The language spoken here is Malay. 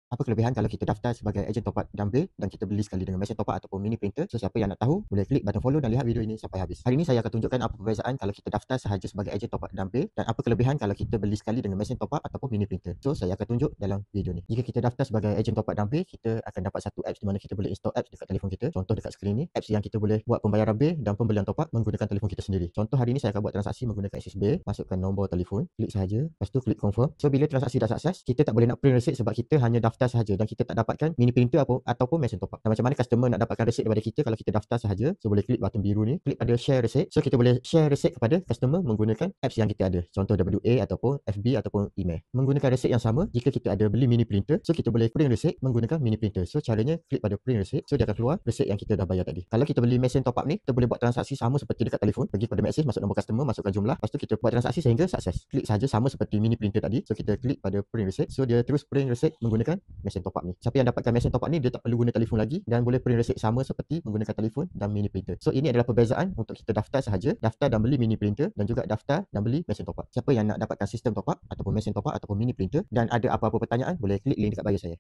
Apa kelebihan kalau kita daftar sebagai ejen top up dan bil dan kita beli sekali dengan mesin top up ataupun mini printer? So, siapa yang nak tahu, boleh klik button follow dan lihat video ini sampai habis. Hari ini saya akan tunjukkan apa perbezaan kalau kita daftar sahaja sebagai ejen top up dan bil dan apa kelebihan kalau kita beli sekali dengan mesin top up ataupun mini printer. So, saya akan tunjuk dalam video ni. Jika kita daftar sebagai ejen top up dan bil, kita akan dapat satu apps di mana kita boleh install apps dekat telefon kita. Contoh dekat skrin ni, apps yang kita boleh buat pembayaran bil dan pembelian top up menggunakan telefon kita sendiri. Contoh hari ini saya akan buat transaksi menggunakan Axis Bil, masukkan nombor telefon, klik sahaja, lepas tu klik confirm. So, bila transaksi dah sukses, kita tak boleh nak print receipt sebab kita hanya daftar sahaja dan kita tak dapatkan mini printer ataupun mesin top up. Dan macam mana customer nak dapatkan receipt daripada kita kalau kita daftar sahaja? So, boleh klik button biru ni, klik pada share receipt. So, kita boleh share receipt kepada customer menggunakan apps yang kita ada. Contoh WA ataupun FB ataupun email. Menggunakan receipt yang sama, jika kita ada beli mini printer, so kita boleh print receipt menggunakan mini printer. So, caranya klik pada print receipt. So, dia akan keluar receipt yang kita dah bayar tadi. Kalau kita beli mesin top up ni, kita boleh buat transaksi sama seperti dekat telefon. Pergi pada Maxis, masuk nombor customer, masukkan jumlah. Lepas tu kita buat transaksi sehingga sukses. Klik sahaja sama seperti mini printer tadi. So, kita klik pada print receipt. So, dia terus print receipt menggunakan mesin top up ni. Siapa yang dapatkan mesin top up ni, dia tak perlu guna telefon lagi dan boleh print receipt sama seperti menggunakan telefon dan mini printer. So, ini adalah perbezaan untuk kita daftar sahaja, daftar dan beli mini printer dan juga daftar dan beli mesin top up. Siapa yang nak dapatkan sistem top up ataupun mesin top up ataupun mini printer dan ada apa-apa pertanyaan, boleh klik link dekat bio saya.